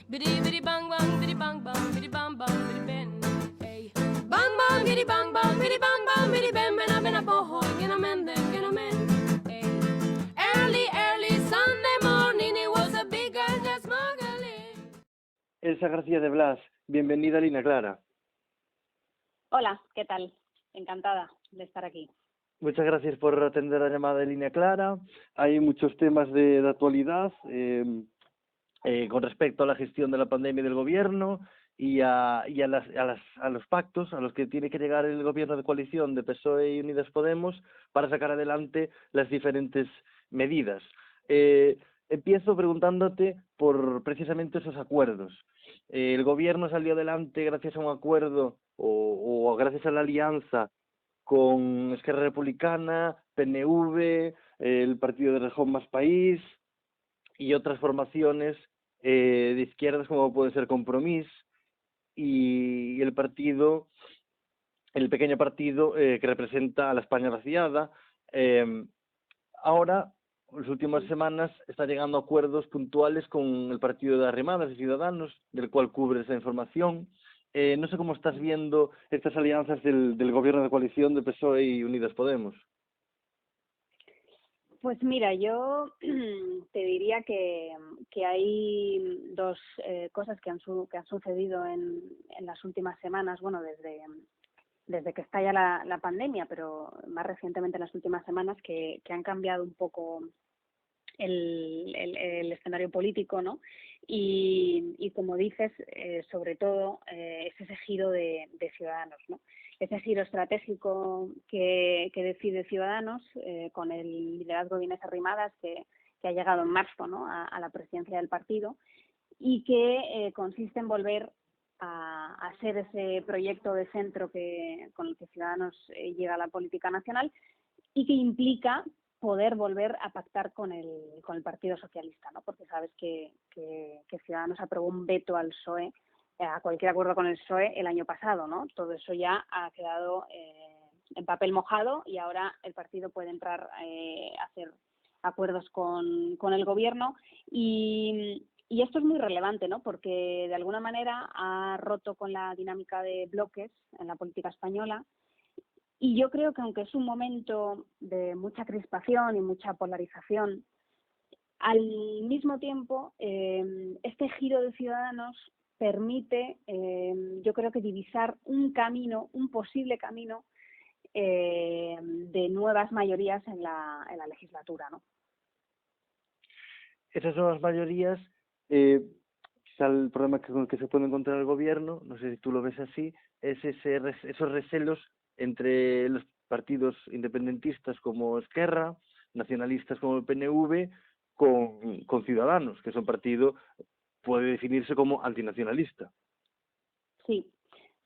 Bidi bidi bang bang, bidi bang bang, bidi bang bang, bidi ben. Ey. Bang bang, bidi bang bang, bidi bang bang, bidi ben. Bena bena boho, gena men, gena men. Ey. Early, early Sunday morning, it was a big girl just smuggling. Elsa García de Blas, bienvenida a Línea Clara. Hola, ¿qué tal? Encantada de estar aquí. Muchas gracias por atender la llamada de Línea Clara. Hay muchos temas de actualidad con respecto a la gestión de la pandemia del gobierno y a los pactos a los que tiene que llegar el gobierno de coalición de PSOE y Unidas Podemos para sacar adelante las diferentes medidas. Empiezo preguntándote por precisamente esos acuerdos. El gobierno salió adelante gracias a un acuerdo o gracias a la alianza con Esquerra Republicana, PNV, el partido de Rejón Más País y otras formaciones de izquierdas como puede ser Compromís y el pequeño partido que representa a la España vaciada. Ahora, en las últimas semanas, está llegando a acuerdos puntuales con el partido de Arrimadas de Ciudadanos, del cual cubre esa información. No sé cómo estás viendo estas alianzas del gobierno de coalición de PSOE y Unidas Podemos. Pues mira, yo te diría que hay dos cosas que han sucedido en las últimas semanas, bueno, desde que estalla la pandemia, pero más recientemente en las últimas semanas, que han cambiado un poco el escenario político, ¿no? Y como dices, sobre todo es ese giro de Ciudadanos, ¿no? Ese giro estratégico que decide Ciudadanos con el liderazgo de Inés Arrimadas, que ha llegado en marzo, ¿no? a la presidencia del partido, y que consiste en volver a ser ese proyecto de centro con el que Ciudadanos llega a la política nacional y que implica poder volver a pactar con el Partido Socialista, ¿no? Porque sabes que Ciudadanos aprobó un veto al PSOE, a cualquier acuerdo con el PSOE el año pasado, ¿no? Todo eso ya ha quedado en papel mojado y ahora el partido puede entrar a hacer acuerdos con el gobierno y esto es muy relevante, ¿no? Porque de alguna manera ha roto con la dinámica de bloques en la política española. Y yo creo que aunque es un momento de mucha crispación y mucha polarización, al mismo tiempo este giro de Ciudadanos permite, yo creo que divisar un posible camino de nuevas mayorías en la legislatura, ¿no? Esas nuevas mayorías, quizá el problema con el que se puede encontrar el gobierno, no sé si tú lo ves así, es esos recelos entre los partidos independentistas como Esquerra, nacionalistas como el PNV, con Ciudadanos, que es un partido, puede definirse como antinacionalista.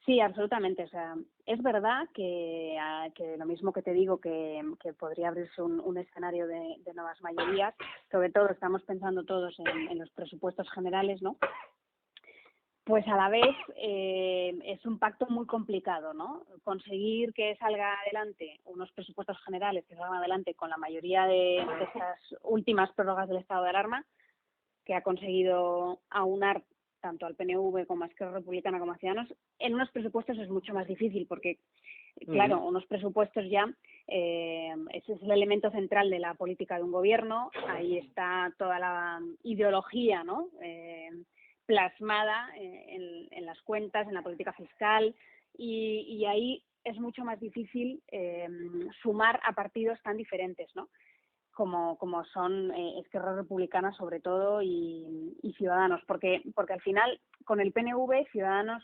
Sí, absolutamente. O sea, es verdad que lo mismo que te digo, que podría abrirse un escenario de nuevas mayorías. Sobre todo estamos pensando todos en los presupuestos generales, ¿no? Pues a la vez es un pacto muy complicado, ¿no? Conseguir que salga adelante unos presupuestos generales que salgan adelante con la mayoría de estas últimas prórrogas del estado de alarma, que ha conseguiido aunar tanto al PNV como a Esquerra Republicana como a Ciudadanos, en unos presupuestos es mucho más difícil porque, claro, unos presupuestos ya, ese es el elemento central de la política de un gobierno, ahí está toda la ideología, ¿no? Plasmada en las cuentas, en la política fiscal, y ahí es mucho más difícil sumar a partidos tan diferentes, ¿no? Como son Esquerra Republicana sobre todo y Ciudadanos, porque al final con el PNV Ciudadanos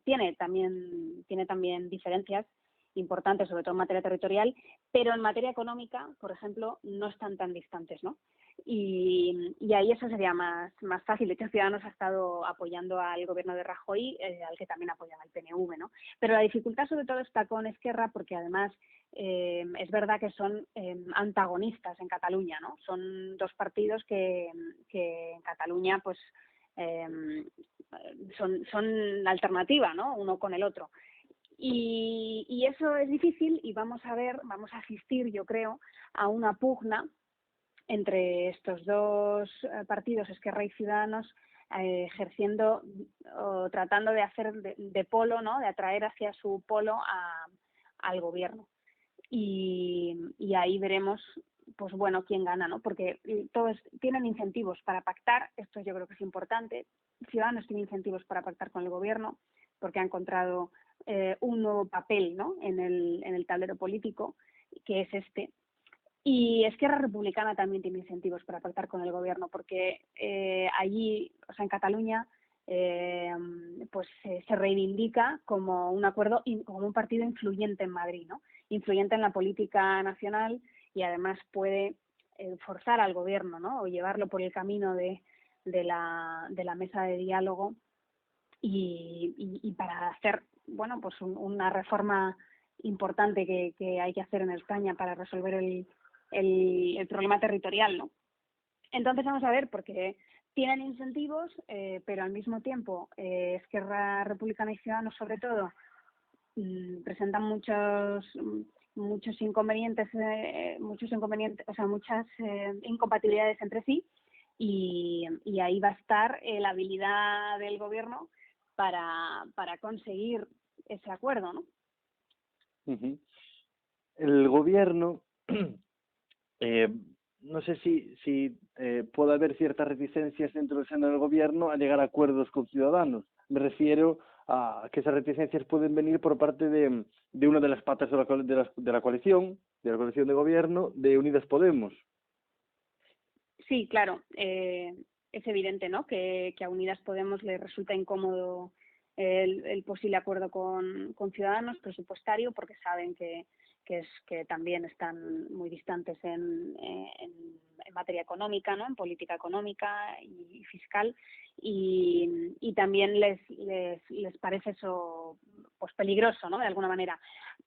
tiene también diferencias importantes, sobre todo en materia territorial, pero en materia económica, por ejemplo, no están tan distantes, ¿no? Y ahí eso sería más fácil. De hecho, Ciudadanos ha estado apoyando al gobierno de Rajoy, al que también apoyaba el PNV, ¿no? Pero la dificultad sobre todo está con Esquerra porque además es verdad que son antagonistas en Cataluña, ¿no? Son dos partidos que en Cataluña pues son la alternativa, ¿no? Uno con el otro. Y eso es difícil y vamos a asistir, yo creo, a una pugna entre estos dos partidos, Esquerra y Ciudadanos, ejerciendo o tratando de hacer de polo, ¿no? De atraer hacia su polo al gobierno. Y ahí veremos, pues bueno, quién gana, ¿no? Porque todos tienen incentivos para pactar, esto yo creo que es importante. Ciudadanos tiene incentivos para pactar con el gobierno porque ha encontrado un nuevo papel, ¿no? en el tablero político, que es este. Y Esquerra Republicana también tiene incentivos para pactar con el gobierno, porque allí, o sea, en Cataluña, pues se reivindica como un acuerdo, como un partido influyente en Madrid, ¿no? Influyente en la política nacional y además puede forzar al gobierno, ¿no? O llevarlo por el camino de la mesa de diálogo y para hacer, bueno, pues una reforma importante que hay que hacer en España para resolver el problema territorial, ¿no? Entonces vamos a ver, porque tienen incentivos, pero al mismo tiempo Esquerra Republicana y Ciudadanos, sobre todo, presentan muchos inconvenientes, o sea, muchas incompatibilidades entre sí, y ahí va a estar la habilidad del gobierno para conseguir ese acuerdo, ¿no? Ujú. El gobierno, no sé si puede haber ciertas reticencias dentro del seno del gobierno a llegar a acuerdos con Ciudadanos. Me refiero a que esas reticencias pueden venir por parte de una de las patas de la coalición de gobierno, de Unidas Podemos. Sí, claro. Es evidente, ¿no? Que a Unidas Podemos le resulta incómodo el posible acuerdo con Ciudadanos presupuestario, porque saben que también están muy distantes en materia económica, ¿no? En política económica y fiscal, y también les parece eso pues peligroso, ¿no? De alguna manera.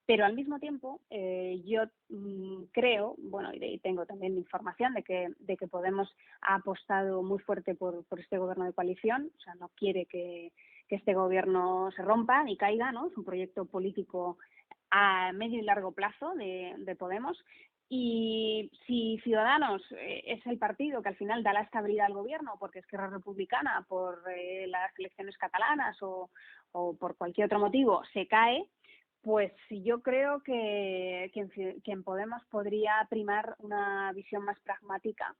Pero al mismo tiempo yo creo, bueno, y tengo también información de que Podemos ha apostado muy fuerte por este gobierno de coalición, o sea, no quiere que este gobierno se rompa ni caiga, ¿no? Es un proyecto político a medio y largo plazo de Podemos. Y si Ciudadanos es el partido que al final da la estabilidad al gobierno, porque Esquerra Republicana, por las elecciones catalanas o por cualquier otro motivo, se cae, pues yo creo que en Podemos podría primar una visión más pragmática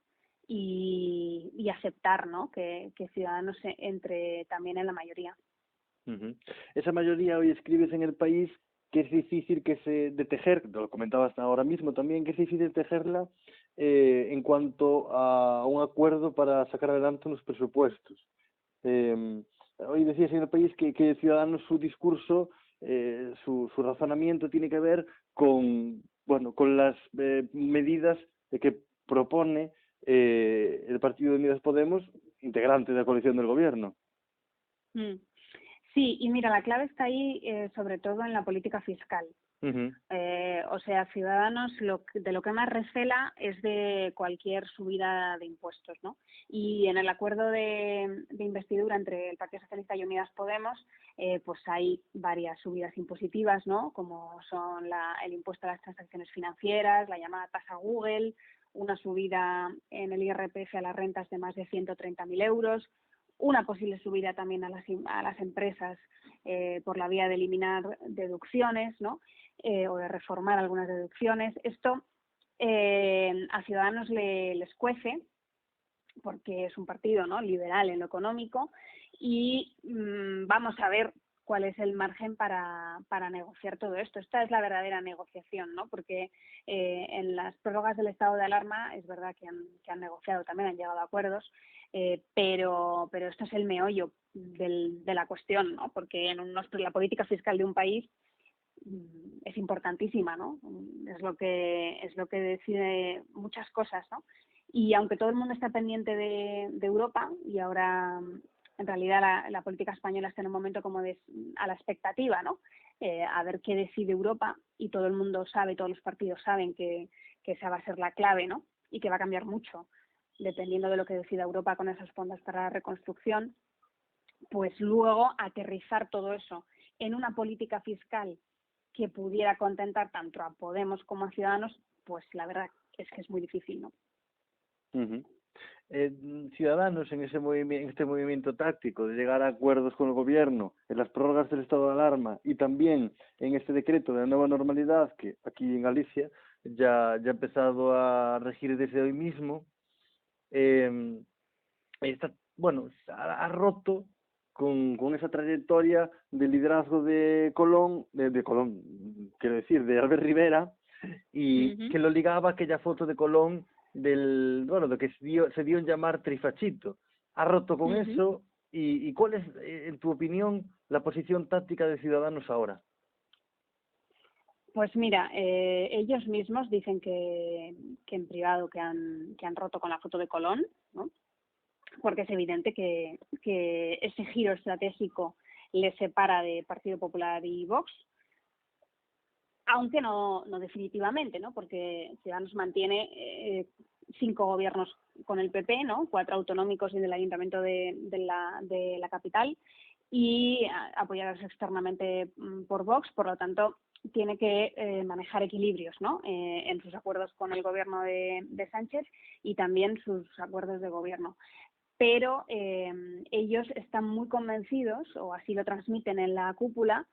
y aceptar, ¿no? que Ciudadanos entre también en la mayoría. Uh-huh. Esa mayoría hoy escribes en El País que es difícil de tejer, lo comentabas ahora mismo también, que es difícil tejerla en cuanto a un acuerdo para sacar adelante unos presupuestos. Hoy decías en El País que Ciudadanos, su discurso, su razonamiento tiene que ver con las medidas que propone el Partido de Unidas Podemos, integrante de la coalición del gobierno. Sí, y mira, la clave está ahí sobre todo en la política fiscal. Uh-huh. O sea, Ciudadanos de lo que más recela es de cualquier subida de impuestos, ¿no? Y en el acuerdo de investidura entre el Partido Socialista y Unidas Podemos, pues hay varias subidas impositivas, ¿no? Como son el impuesto a las transacciones financieras, la llamada tasa Google, una subida en el IRPF a las rentas de más de 130.000 euros, una posible subida también a las empresas por la vía de eliminar deducciones, ¿no? O de reformar algunas deducciones. Esto a Ciudadanos les cuece porque es un partido, ¿no? Liberal en lo económico y vamos a ver cuál es el margen para negociar todo esto. Esta es la verdadera negociación, ¿no? Porque en las prórrogas del estado de alarma es verdad que han negociado también, han llegado a acuerdos, pero esto es el meollo de la cuestión, ¿no? Porque la política fiscal de un país es importantísima, ¿no? Es lo que decide muchas cosas, ¿no? Y aunque todo el mundo está pendiente de Europa, y ahora en realidad la política española está en un momento como a la expectativa, ¿no? A ver qué decide Europa, y todo el mundo sabe, todos los partidos saben que esa va a ser la clave, ¿no? Y que va a cambiar mucho dependiendo de lo que decida Europa con esos fondos para la reconstrucción. Pues luego aterrizar todo eso en una política fiscal que pudiera contentar tanto a Podemos como a Ciudadanos, pues la verdad es que es muy difícil, ¿no? Uh-huh. Ciudadanos en en este movimiento táctico de llegar a acuerdos con el gobierno, en las prórrogas del estado de alarma y también en este decreto de la nueva normalidad que aquí en Galicia ya ha empezado a regir desde hoy mismo, eh, está, bueno, ha roto con esa trayectoria de liderazgo de Colón, de Colón, quiero decir, de Albert Rivera, y que lo ligaba a aquella foto de Colón de que se dio en llamar trifachito. Ha roto con eso, y ¿cuál es, en tu opinión, la posición táctica de Ciudadanos ahora? Pues mira, ellos mismos dicen que en privado que han roto con la foto de Colón, ¿no? Porque es evidente que ese giro estratégico les separa de Partido Popular y Vox, aunque no definitivamente, ¿no? Porque Ciudadanos mantiene 5 gobiernos con el PP, ¿no? 4 autonómicos y del Ayuntamiento de la capital, y apoyados externamente por Vox, por lo tanto tiene que manejar equilibrios, ¿no? En sus acuerdos con el gobierno de Sánchez y también sus acuerdos de gobierno. Pero ellos están muy convencidos, o así lo transmiten en la cúpula,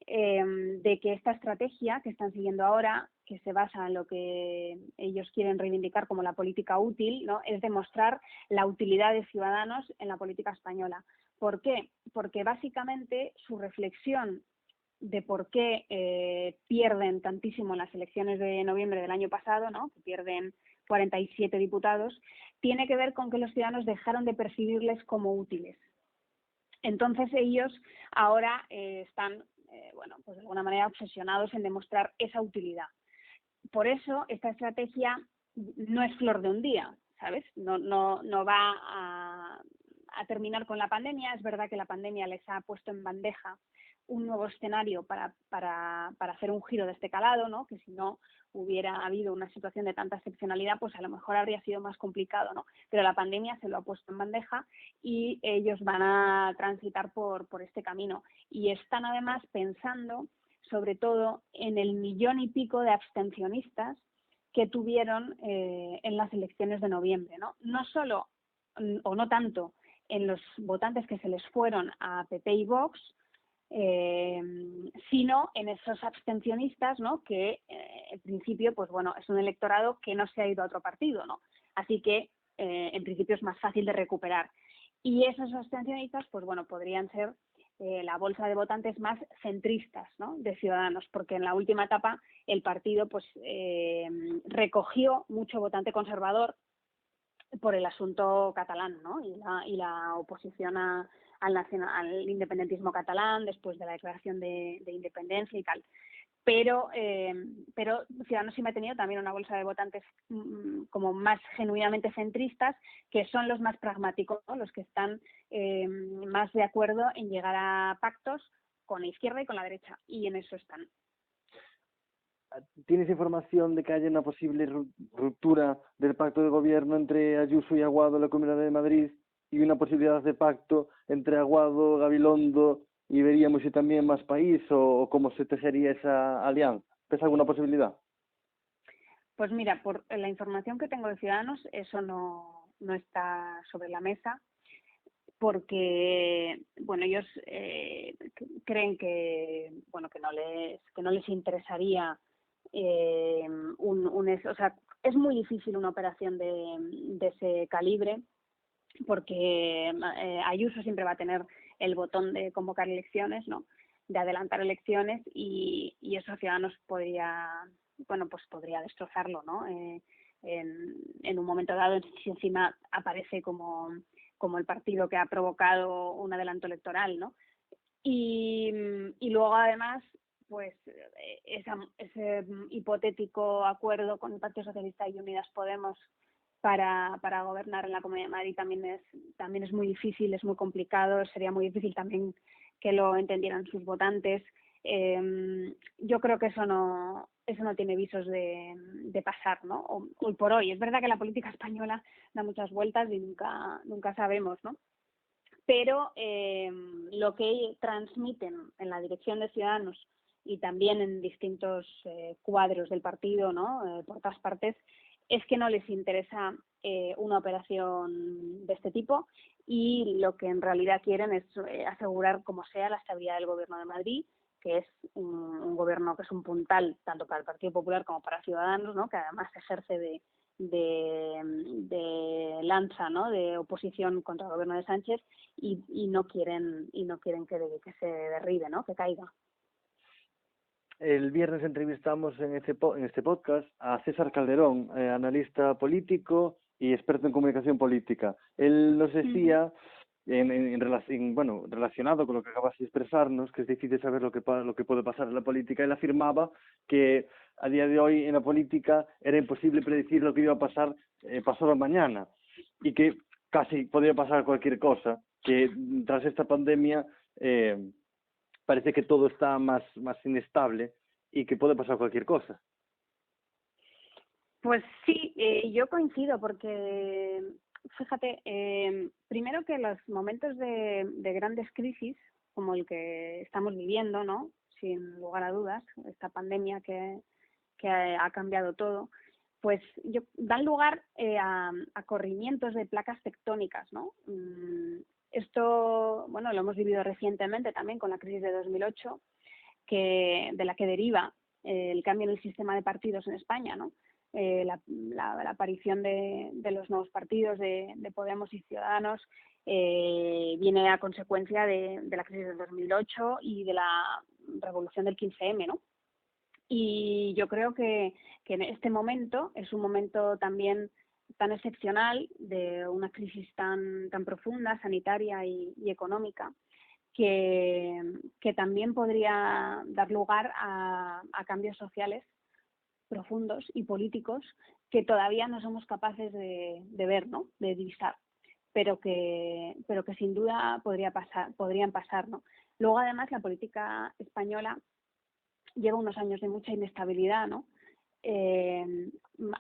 de que esta estrategia que están siguiendo ahora, que se basa en lo que ellos quieren reivindicar como la política útil, ¿no? Es demostrar la utilidad de Ciudadanos en la política española. ¿Por qué? Porque básicamente su reflexión de por qué pierden tantísimo en las elecciones de noviembre del año pasado, ¿no? Que pierden 47 diputados, tiene que ver con que los ciudadanos dejaron de percibirles como útiles. Entonces ellos ahora están, pues de alguna manera obsesionados en demostrar esa utilidad. Por eso esta estrategia no es flor de un día, ¿sabes? No va a terminar con la pandemia. Es verdad que la pandemia les ha puesto en bandeja un nuevo escenario para hacer un giro de este calado, ¿no? Que si no hubiera habido una situación de tanta excepcionalidad, pues a lo mejor habría sido más complicado, ¿no? Pero la pandemia se lo ha puesto en bandeja y ellos van a transitar por este camino. Y están además pensando sobre todo en el 1,000,000 y pico de abstencionistas que tuvieron en las elecciones de noviembre, ¿no? No solo, o no tanto, en los votantes que se les fueron a PP y Vox, sino en esos abstencionistas, ¿no? Que en principio, pues bueno, es un electorado que no se ha ido a otro partido, ¿no? Así que en principio es más fácil de recuperar. Y esos abstencionistas, pues bueno, podrían ser la bolsa de votantes más centristas, ¿no? De Ciudadanos, porque en la última etapa el partido pues recogió mucho votante conservador por el asunto catalán, ¿no? Y la oposición al independentismo catalán después de la declaración de independencia y tal. Pero Ciudadanos siempre ha tenido también una bolsa de votantes como más genuinamente centristas, que son los más pragmáticos, ¿no? Los que están más de acuerdo en llegar a pactos con la izquierda y con la derecha, y en eso están. ¿Tienes información de que haya una posible ruptura del pacto de gobierno entre Ayuso y Aguado en la Comunidad de Madrid y una posibilidad de pacto entre Aguado, Gabilondo y veríamos si también Más País o cómo se tejería esa alianza? ¿Ves alguna posibilidad? Pues mira, por la información que tengo de Ciudadanos, eso no está sobre la mesa, porque bueno, ellos creen que no les interesaría o sea, es muy difícil una operación de ese calibre, porque Ayuso siempre va a tener el botón de convocar elecciones, ¿no? De adelantar elecciones, y eso Ciudadanos podría destrozarlo, ¿no? En un momento dado, si encima aparece como el partido que ha provocado un adelanto electoral, ¿no? Y luego además, pues ese hipotético acuerdo con el Partido Socialista y Unidas Podemos para gobernar en la Comunidad de Madrid también es muy difícil, es muy complicado, sería muy difícil también que lo entendieran sus votantes. Yo creo que eso no tiene visos de pasar, ¿no? Hoy por hoy. Es verdad que la política española da muchas vueltas y nunca sabemos, ¿no? Pero lo que transmiten en la dirección de Ciudadanos y también en distintos cuadros del partido, ¿no? Por todas partes, es que no les interesa una operación de este tipo, y lo que en realidad quieren es asegurar como sea la estabilidad del Gobierno de Madrid, que es un gobierno que es un puntal tanto para el Partido Popular como para Ciudadanos, ¿no? Que además ejerce de lanza, ¿no? De oposición contra el gobierno de Sánchez, y no quieren que se derribe, ¿no? Que caiga. El viernes entrevistamos en este podcast a César Calderón, analista político y experto en comunicación política. Él nos decía, relacionado con lo que acabas de expresarnos, que es difícil saber lo que puede pasar en la política. Él afirmaba que a día de hoy en la política era imposible predecir lo que iba a pasar pasado mañana, y que casi podría pasar cualquier cosa, que tras esta pandemia parece que todo está más inestable y que puede pasar cualquier cosa. Pues sí, yo coincido, porque fíjate, primero que los momentos de grandes crisis, como el que estamos viviendo, ¿no? Sin lugar a dudas, esta pandemia que ha cambiado todo, pues dan lugar a corrimientos de placas tectónicas, ¿no? Esto, bueno, lo hemos vivido recientemente también con la crisis de 2008, de la que deriva el cambio en el sistema de partidos en España, ¿no? La aparición de los nuevos partidos de Podemos y Ciudadanos viene a consecuencia de la crisis del 2008 y de la revolución del 15M, ¿no? Y yo creo que en este momento es un momento también tan excepcional, de una crisis tan profunda, sanitaria y económica, que también podría dar lugar a cambios sociales profundos y políticos que todavía no somos capaces de ver, ¿no? De divisar, pero que sin duda podrían pasar, ¿no? Luego, además, la política española lleva unos años de mucha inestabilidad, ¿no?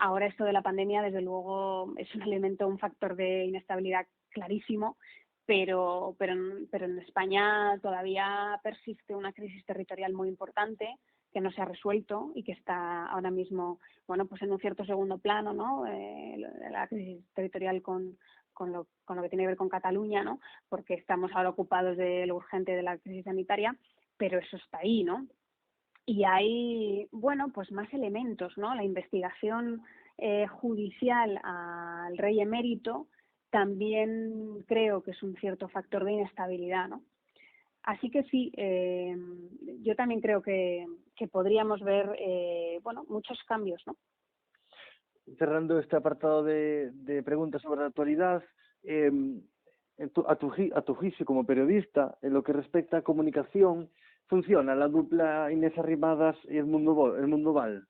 Ahora esto de la pandemia, desde luego, es un factor de inestabilidad clarísimo, pero en España todavía persiste una crisis territorial muy importante que no se ha resuelto y que está ahora mismo, bueno, pues en un cierto segundo plano, ¿no? La crisis territorial con lo que tiene que ver con Cataluña, ¿no? Porque estamos ahora ocupados de lo urgente de la crisis sanitaria, pero eso está ahí, ¿no? Y hay, bueno, pues más elementos, ¿no? La investigación judicial al rey emérito también creo que es un cierto factor de inestabilidad, ¿no? Así que sí, yo también creo que podríamos ver, bueno, muchos cambios, ¿no? Cerrando este apartado de preguntas sobre la actualidad, a tu juicio como periodista, en lo que respecta a comunicación, ¿funciona la dupla Inés Arrimadas y el Mundo Val?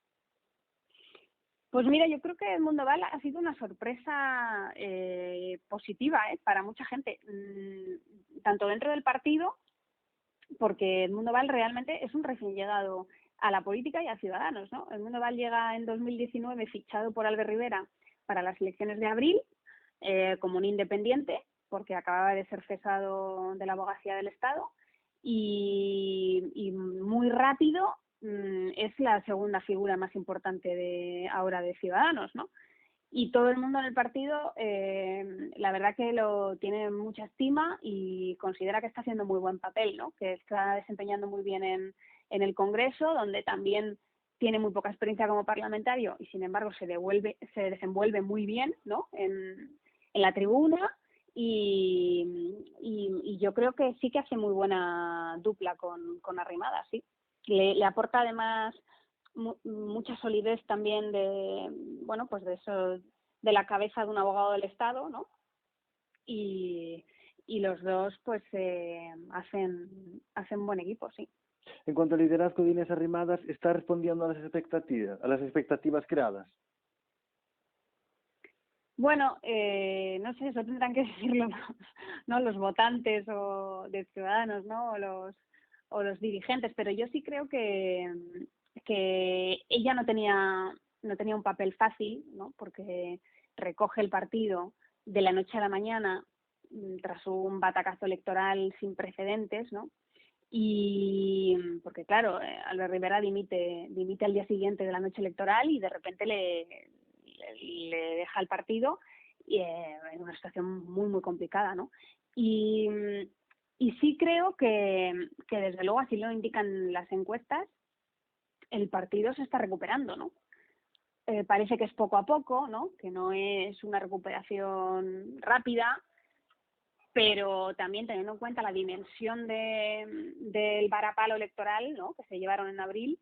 Pues mira, yo creo que el Mundo Val ha sido una sorpresa positiva para mucha gente, tanto dentro del partido, porque el Mundo Val realmente es un recién llegado a la política y a Ciudadanos, ¿no? El Mundo Val llega en 2019 fichado por Albert Rivera para las elecciones de abril como un independiente, porque acababa de ser cesado de la abogacía del Estado, y muy rápido es la segunda figura más importante ahora de Ciudadanos, ¿no? Y todo el mundo en el partido, la verdad que lo tiene mucha estima y considera que está haciendo muy buen papel, ¿no? Que está desempeñando muy bien en el Congreso, donde también tiene muy poca experiencia como parlamentario y sin embargo se desenvuelve muy bien, ¿no? En la tribuna, y yo creo que sí que hace muy buena dupla con Arrimadas, sí. Le aporta además mucha solidez también bueno, pues de eso, de la cabeza de un abogado del Estado, ¿no? Y los dos pues hacen buen equipo, sí. En cuanto al liderazgo de Inés Arrimadas, ¿está respondiendo a las expectativas creadas? Bueno, no sé, eso tendrán que decirlo, ¿no? Los votantes o de Ciudadanos, ¿no? O los dirigentes, pero yo sí creo que ella no tenía un papel fácil, ¿no? Porque recoge el partido de la noche a la mañana tras un batacazo electoral sin precedentes, ¿no? Y porque claro, Albert Rivera dimite al día siguiente de la noche electoral y de repente le le deja al partido en una situación muy, muy complicada, ¿no? Y, y sí creo que desde luego, así lo indican las encuestas, el partido se está recuperando, ¿no? Parece que es poco a poco, ¿no? Que no es una recuperación rápida, pero también teniendo en cuenta la dimensión del varapalo electoral, ¿no?, que se llevaron en abril,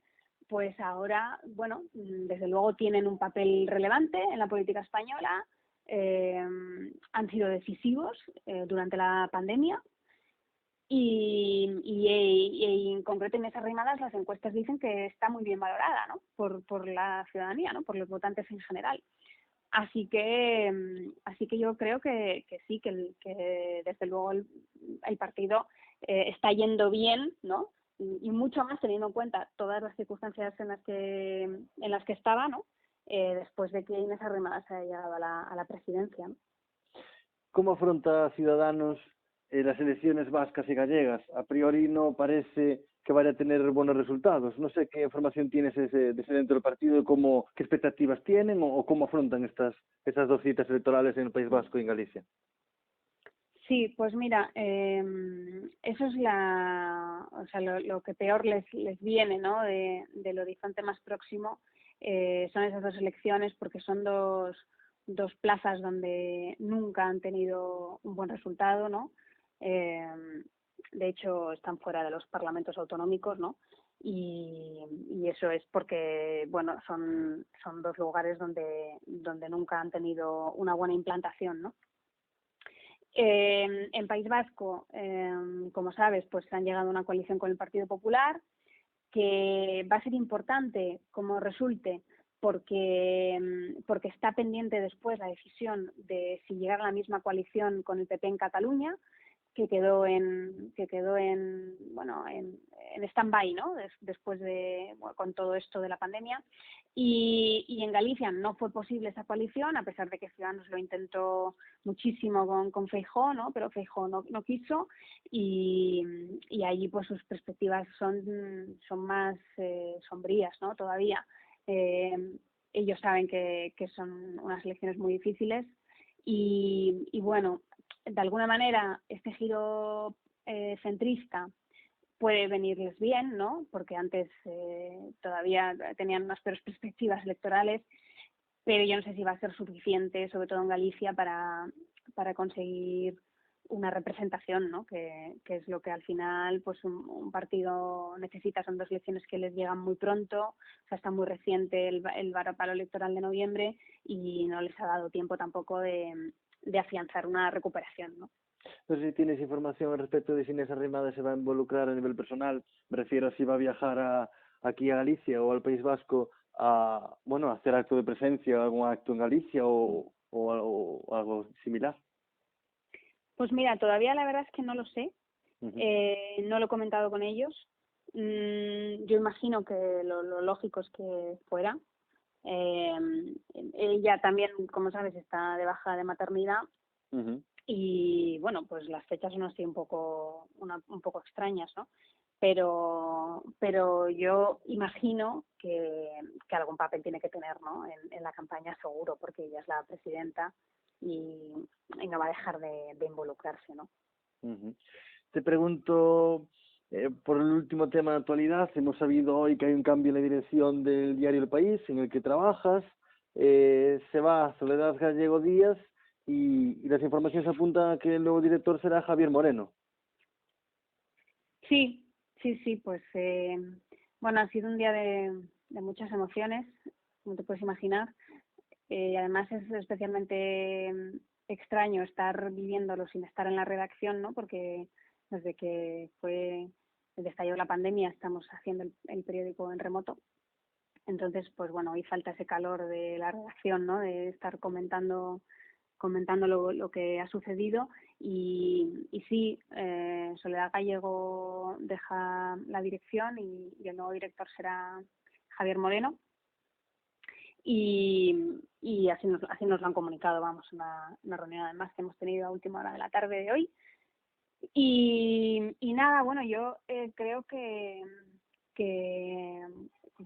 pues ahora, bueno, desde luego tienen un papel relevante en la política española, han sido decisivos durante la pandemia y en concreto en esas rimadas las encuestas dicen que está muy bien valorada, ¿no?, por la ciudadanía, ¿no?, por los votantes en general. Así que yo creo que sí, que desde luego el partido está yendo bien, ¿no? Y mucho más teniendo en cuenta todas las circunstancias en las que estaba, ¿no? Después de que Inés Arrimadas haya llegado a la presidencia, ¿no? ¿Cómo afronta Ciudadanos las elecciones vascas y gallegas? A priori no parece que vaya a tener buenos resultados. No sé qué información tienes de ese dentro del partido, de qué expectativas tienen o cómo afrontan estas dos citas electorales en el País Vasco y en Galicia. Sí, pues mira, eso es lo que peor les viene, ¿no?, del horizonte más próximo, son esas dos elecciones, porque son dos plazas donde nunca han tenido un buen resultado, ¿no? De hecho, están fuera de los parlamentos autonómicos, ¿no? Y eso es porque, bueno, son dos lugares donde nunca han tenido una buena implantación, ¿no? En País Vasco, como sabes, pues han llegado a una coalición con el Partido Popular, que va a ser importante como resulte porque está pendiente después la decisión de si llegar a la misma coalición con el PP en Cataluña, que quedó en stand-by, ¿no?, después con todo esto de la pandemia, y en Galicia no fue posible esa coalición, a pesar de que Ciudadanos lo intentó muchísimo con Feijóo, ¿no?, pero Feijóo no quiso, y allí pues sus perspectivas son más sombrías, ¿no?, todavía. Ellos saben que son unas elecciones muy difíciles y bueno, de alguna manera este giro centrista puede venirles bien, ¿no?, porque antes todavía tenían unas peores perspectivas electorales, pero yo no sé si va a ser suficiente, sobre todo en Galicia, para conseguir una representación, ¿no?, que es lo que al final pues un partido necesita. Son dos elecciones que les llegan muy pronto, o sea, está muy reciente el varapalo electoral de noviembre y no les ha dado tiempo tampoco de afianzar una recuperación, ¿no? No sé si tienes información al respecto de si Inés Arrimadas se va a involucrar a nivel personal. Me refiero a si va a viajar aquí a Galicia o al País Vasco a hacer acto de presencia, algún acto en Galicia o algo similar. Pues mira, todavía la verdad es que no lo sé. Uh-huh. No lo he comentado con ellos. Yo imagino que lo lógico es que fuera. Ella también, como sabes, está de baja de maternidad. Uh-huh. Y bueno, pues las fechas son así un poco extrañas, ¿no? Pero yo imagino que algún papel tiene que tener, ¿no?, en la campaña, seguro, porque ella es la presidenta y no va a dejar de involucrarse, ¿no? Uh-huh. Te pregunto por el último tema de actualidad. Hemos sabido hoy que hay un cambio en la dirección del diario El País, en el que trabajas. Se va Soledad Gallego Díaz y las informaciones apuntan a que el nuevo director será Javier Moreno. Sí, pues bueno, ha sido un día de muchas emociones, como te puedes imaginar, y además es especialmente extraño estar viviéndolo sin estar en la redacción, ¿no?, porque desde que estalló la pandemia estamos haciendo el periódico en remoto. Entonces, pues bueno, hoy falta ese calor de la redacción, ¿no?, de estar comentando lo que ha sucedido y sí, Soledad Gallego deja la dirección y el nuevo director será Javier Moreno y así nos lo han comunicado, vamos, una reunión además que hemos tenido a última hora de la tarde de hoy y nada, bueno, yo creo que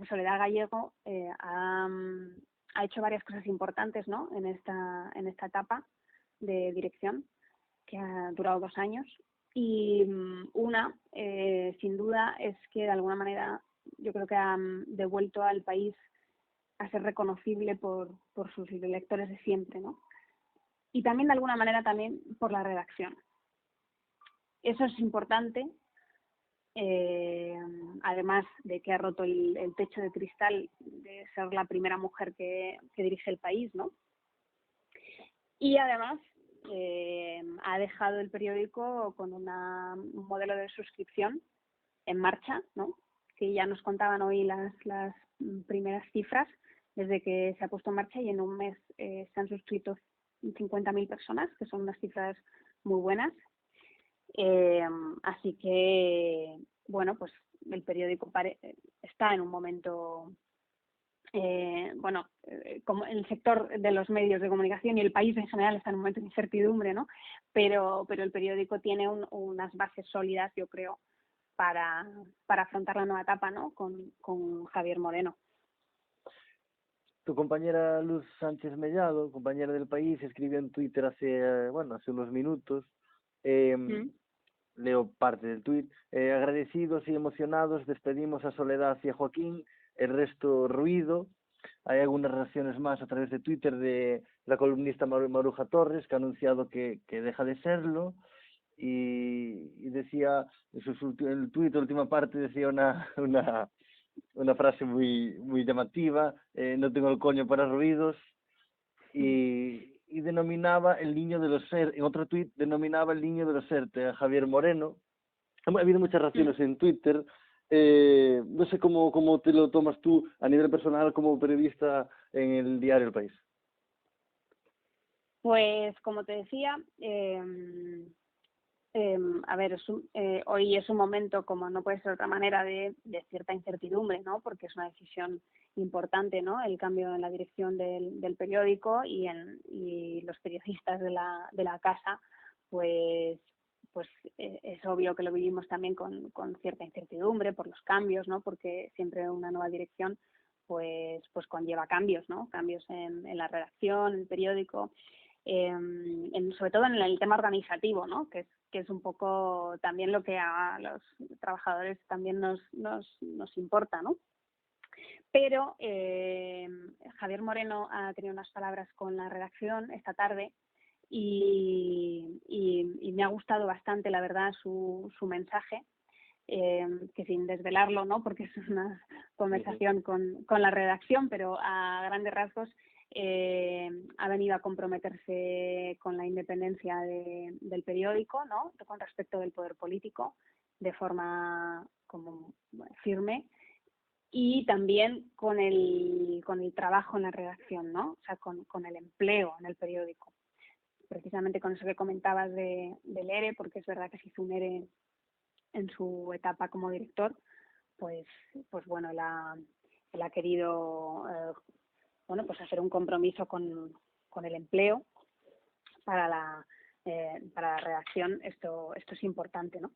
Soledad Gallego ha ha hecho varias cosas importantes, ¿no? En esta etapa de dirección, que ha durado 2 años. Y una, sin duda, es que de alguna manera yo creo que ha devuelto al país a ser reconocible por sus lectores de siempre, ¿no? Y también de alguna manera también por la redacción. Eso es importante, además de que ha roto el techo de cristal de ser la primera mujer que dirige el país, ¿no? Y además ha dejado el periódico con un modelo de suscripción en marcha, ¿no? Que ya nos contaban hoy las primeras cifras desde que se ha puesto en marcha, y en un mes se han suscrito 50.000 personas, que son unas cifras muy buenas. Así que, bueno, pues el periódico está en un momento, como el sector de los medios de comunicación y el país en general está en un momento de incertidumbre, ¿no? Pero el periódico tiene unas bases sólidas, yo creo, para afrontar la nueva etapa, ¿no? Con Javier Moreno. Tu compañera Luz Sánchez Mellado, compañera del País, escribió en Twitter hace unos minutos, leo parte del tuit: agradecidos y emocionados despedimos a Soledad y a Joaquín, el resto ruido. Hay algunas reacciones más a través de Twitter de la columnista Maruja Torres, que ha anunciado que deja de serlo, y decía, en el tuit, la última parte, decía una frase muy llamativa: no tengo el coño para ruidos, y denominaba el niño de los en otro tuit denominaba el niño de los ERTE a Javier Moreno. Ha habido muchas reacciones en Twitter. No sé cómo te lo tomas tú a nivel personal como periodista en el diario El País. Pues como te decía, a ver, hoy es un momento, como no puede ser de otra manera, de cierta incertidumbre, ¿no? Porque es una decisión importante, ¿no? El cambio en la dirección del periódico, y los periodistas de la casa, pues es obvio que lo vivimos también con cierta incertidumbre por los cambios, ¿no? Porque siempre una nueva dirección pues conlleva cambios, ¿no? Cambios en la redacción, en el periódico. Sobre todo en el tema organizativo, ¿no? Que es un poco también lo que a los trabajadores también nos importa, ¿no? Pero Javier Moreno ha tenido unas palabras con la redacción esta tarde, y me ha gustado bastante, la verdad, su mensaje, que sin desvelarlo, ¿no? Porque es una conversación con la redacción, pero a grandes rasgos ha venido a comprometerse con la independencia del periódico, ¿no? Con respecto del poder político, de forma como firme, y también con el trabajo en la redacción, ¿no? O sea, con el empleo en el periódico. Precisamente con eso que comentabas del ERE, porque es verdad que se hizo un ERE en su etapa como director, pues bueno, él ha querido pues hacer un compromiso con el empleo para la redacción. Esto es importante, ¿no?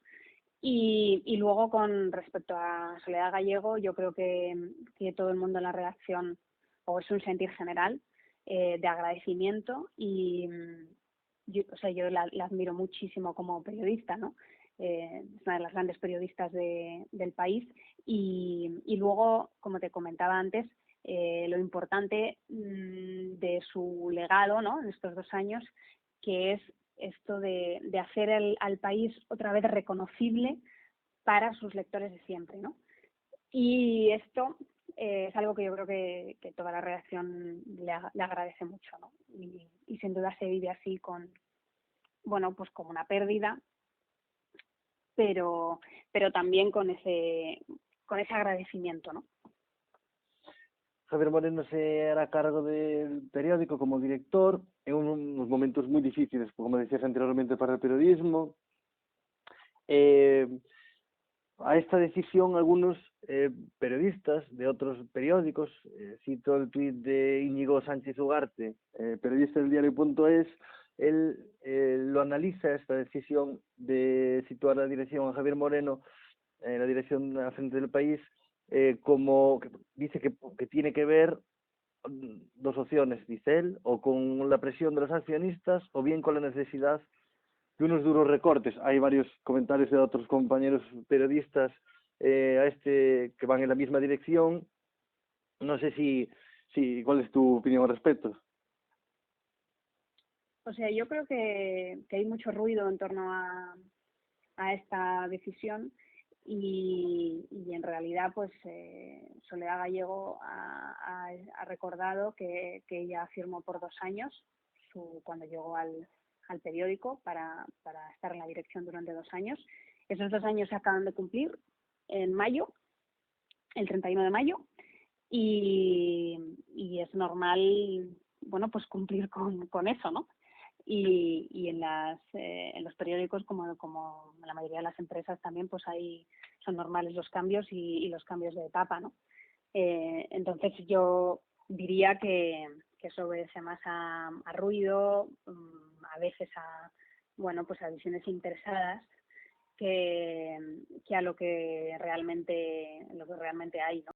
Y luego, con respecto a Soledad Gallego, yo creo que todo el mundo en la redacción, o es un sentir general de agradecimiento, y yo la admiro muchísimo como periodista, ¿no? Es una de las grandes periodistas del país, y luego, como te comentaba antes, lo importante de su legado, ¿no? En estos 2 años, que es esto de hacer al país otra vez reconocible para sus lectores de siempre, ¿no? Y esto es algo que yo creo que toda la redacción le agradece mucho, ¿no? Y sin duda se vive así pues como una pérdida, pero también con ese agradecimiento, ¿no? Javier Moreno se hará cargo del periódico como director en unos momentos muy difíciles, como decías anteriormente, para el periodismo. A esta decisión, algunos periodistas de otros periódicos, cito el tuit de Íñigo Sánchez Ugarte, periodista del diario.es, él lo analiza, esta decisión de situar la dirección a Javier Moreno, la dirección al frente del país, como que dice que tiene que ver dos opciones, dice él, o con la presión de los accionistas o bien con la necesidad de unos duros recortes. Hay varios comentarios de otros compañeros periodistas que van en la misma dirección. No sé ¿cuál es tu opinión al respecto? O sea, yo creo que hay mucho ruido en torno a esta decisión y en realidad pues Soledad Gallego ha recordado que ella firmó por 2 años cuando llegó al periódico para estar en la dirección durante 2 años. Esos 2 años se acaban de cumplir en mayo, el 31 de mayo, y es normal, bueno, pues cumplir con eso, ¿no? Y en los periódicos, como en la mayoría de las empresas también, pues son normales los cambios y los cambios de etapa, ¿no? Entonces yo diría que eso obedece más a ruido, a veces bueno, pues a visiones interesadas que a lo que realmente hay, ¿no?